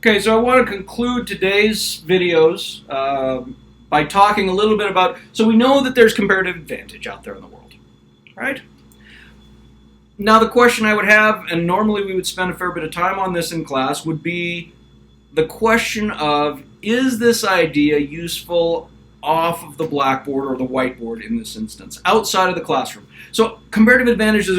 Okay, so I want to conclude today's videos by talking a little bit about, so we know that there's comparative advantage out there in the world, right? Now the question I would have, and normally we would spend a fair bit of time on this in class, would be the question of, is this idea useful off of the blackboard or the whiteboard in this instance, outside of the classroom? So comparative advantage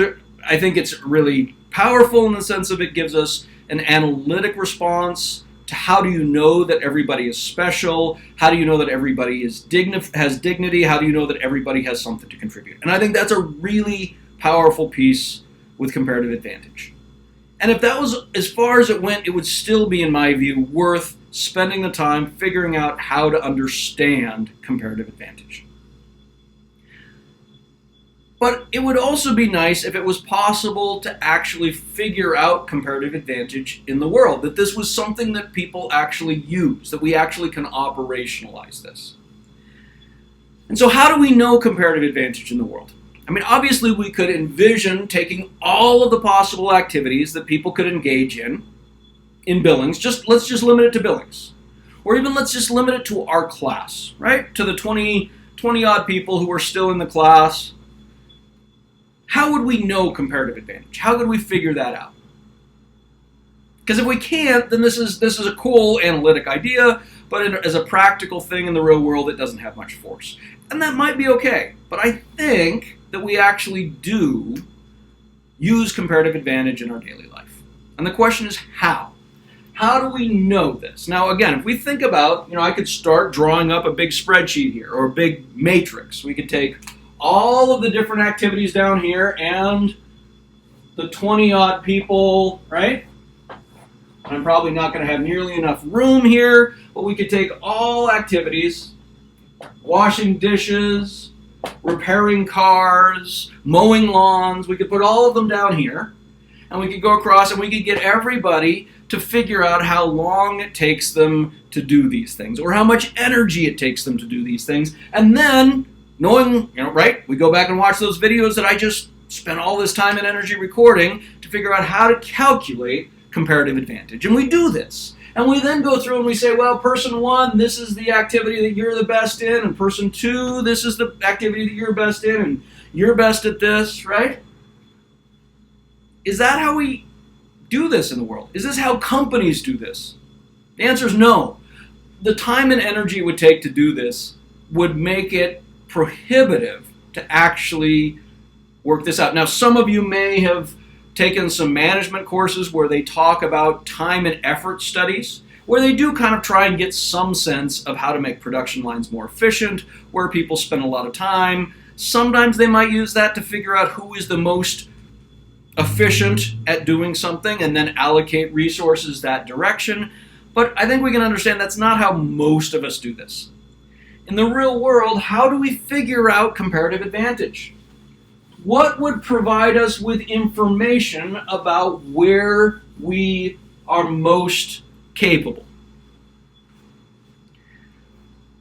I think it's really powerful in the sense of it gives us an analytic response to how do you know that everybody is special, how do you know that everybody is has dignity, how do you know that everybody has something to contribute. And I think that's a really powerful piece with comparative advantage. And if that was as far as it went, it would still be, in my view, worth spending the time figuring out how to understand comparative advantage. But it would also be nice if it was possible to actually figure out comparative advantage in the world, that this was something that people actually use, that we actually can operationalize this. And so how do we know comparative advantage in the world? I mean, obviously we could envision taking all of the possible activities that people could engage in Billings. Let's just limit it to Billings. Or even let's just limit it to our class, right? To the 20 odd people who are still in the class. How would we know comparative advantage? How could we figure that out? Because if we can't, then this is a cool analytic idea, but as a practical thing in the real world, it doesn't have much force. And that might be okay. But I think that we actually do use comparative advantage in our daily life. And the question is how? How do we know this? Now, again, if we think about, I could start drawing up a big spreadsheet here, or a big matrix. We could take all of the different activities down here and the 20 odd people, right? I'm probably not going to have nearly enough room here, but we could take all activities, washing dishes, repairing cars, mowing lawns. We could put all of them down here, and we could go across and we could get everybody to figure out how long it takes them to do these things, or how much energy it takes them to do these things. And then, knowing, right, we go back and watch those videos that I just spent all this time and energy recording to figure out how to calculate comparative advantage. And we do this. And we then go through and we say, well, person one, this is the activity that you're the best in, and person two, this is the activity that you're best in, and you're best at this, right? Is that how we do this in the world? Is this how companies do this? The answer is no. The time and energy it would take to do this would make it prohibitive to actually work this out. Now, some of you may have taken some management courses where they talk about time and effort studies, where they do kind of try and get some sense of how to make production lines more efficient, where people spend a lot of time. Sometimes they might use that to figure out who is the most efficient at doing something and then allocate resources that direction. But I think we can understand that's not how most of us do this. In the real world, how do we figure out comparative advantage? What would provide us with information about where we are most capable?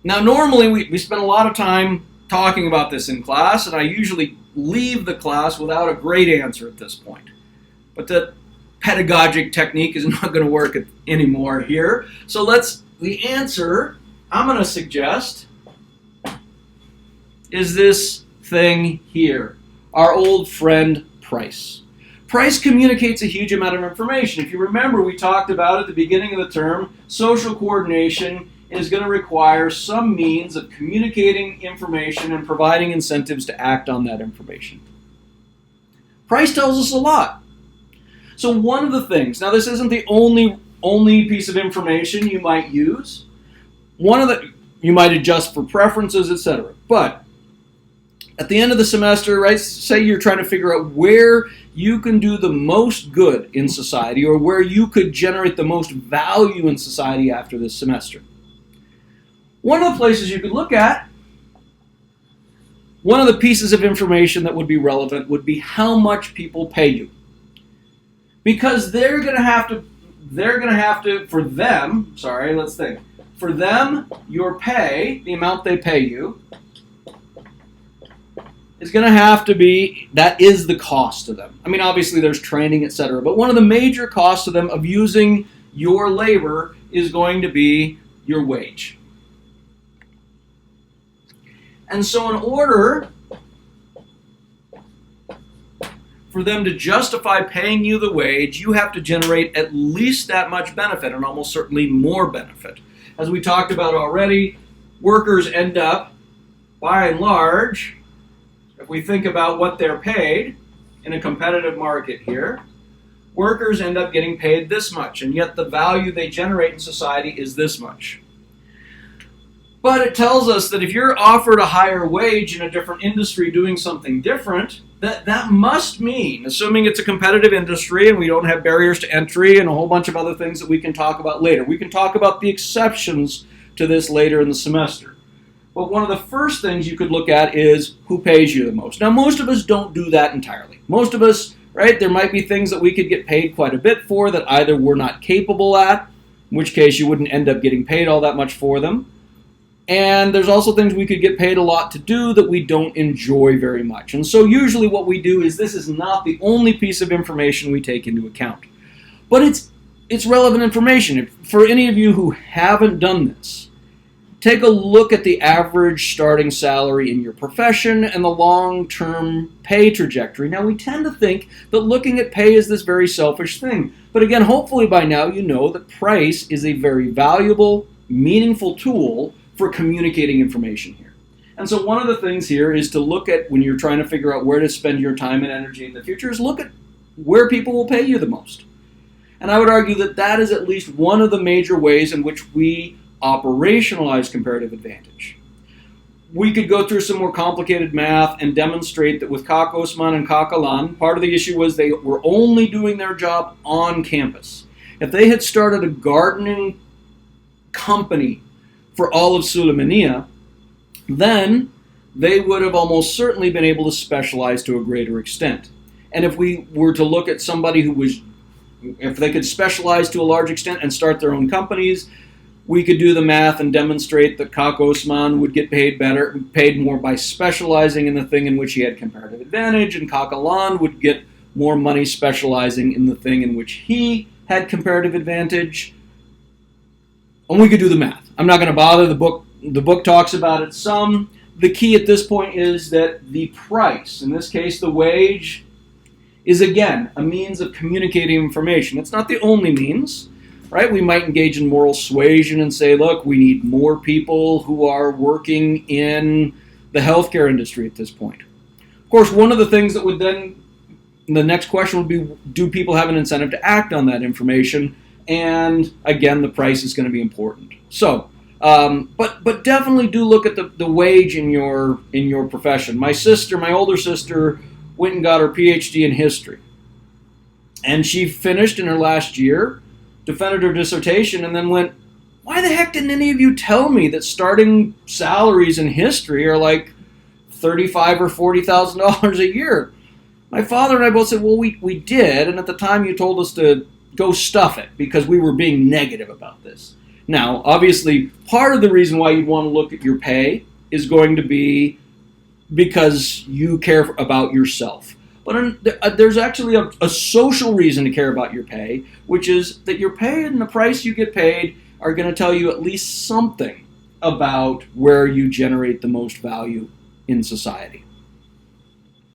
Now, normally we spend a lot of time talking about this in class, and I usually leave the class without a great answer at this point. But the pedagogic technique is not going to work anymore here. So the answer I'm going to suggest is this thing here. Our old friend Price. Price communicates a huge amount of information. If you remember, we talked about at the beginning of the term, social coordination is going to require some means of communicating information and providing incentives to act on that information. Price tells us a lot. So one of the things, now this isn't the only piece of information you might use. You might adjust for preferences, etc. But at the end of the semester, right, say you're trying to figure out where you can do the most good in society, or where you could generate the most value in society after this semester. One of the places you could look at, one of the pieces of information that would be relevant would be how much people pay you. Because they're going to have to, for them, your pay, the amount they pay you, is going to have to be, that is the cost to them. I mean, obviously there's training, etc. But one of the major costs to them of using your labor is going to be your wage. And so in order for them to justify paying you the wage, you have to generate at least that much benefit, and almost certainly more benefit. As we talked about already, workers end up, by and large, if we think about what they're paid in a competitive market here, workers end up getting paid this much, and yet the value they generate in society is this much. But it tells us that if you're offered a higher wage in a different industry doing something different, that must mean, assuming it's a competitive industry and we don't have barriers to entry and a whole bunch of other things that we can talk about later. We can talk about the exceptions to this later in the semester. But one of the first things you could look at is who pays you the most. Now, most of us don't do that entirely. Most of us, right, there might be things that we could get paid quite a bit for that either we're not capable at, in which case you wouldn't end up getting paid all that much for them. And there's also things we could get paid a lot to do that we don't enjoy very much. And so usually what we do is this is not the only piece of information we take into account. But it's relevant information. For any of you who haven't done this, take a look at the average starting salary in your profession and the long-term pay trajectory. Now, we tend to think that looking at pay is this very selfish thing. But again, hopefully by now you know that price is a very valuable, meaningful tool for communicating information here. And so one of the things here is to look at, when you're trying to figure out where to spend your time and energy in the future, is look at where people will pay you the most. And I would argue that that is at least one of the major ways in which we operationalize comparative advantage. We could go through some more complicated math and demonstrate that with Kak Osman and Kak Alan, part of the issue was they were only doing their job on campus. If they had started a gardening company for all of Sulaymaniyah, then they would have almost certainly been able to specialize to a greater extent. And if we were to look at somebody who was, if they could specialize to a large extent and start their own companies, we could do the math and demonstrate that Kak Osman would get paid more by specializing in the thing in which he had comparative advantage, and Kak Alan would get more money specializing in the thing in which he had comparative advantage. And we could do the math. I'm not going to bother. The book talks about it some. The key at this point is that the price, in this case the wage, is again a means of communicating information. It's not the only means, right? We might engage in moral suasion and say, look, we need more people who are working in the healthcare industry at this point. Of course, one of the things that would then, the next question would be, do people have an incentive to act on that information? And again, the price is going to be important. So, but definitely do look at the wage in your profession. My older sister, went and got her PhD in history, and she finished in her last year, defended her dissertation, and then went, "Why the heck didn't any of you tell me that starting salaries in history are like $35,000 or $40,000 a year?" My father and I both said, "Well, we did, and at the time you told us to go stuff it because we were being negative about this." Now, obviously, part of the reason why you'd want to look at your pay is going to be because you care about yourself. But there's actually a social reason to care about your pay, which is that your pay and the price you get paid are going to tell you at least something about where you generate the most value in society.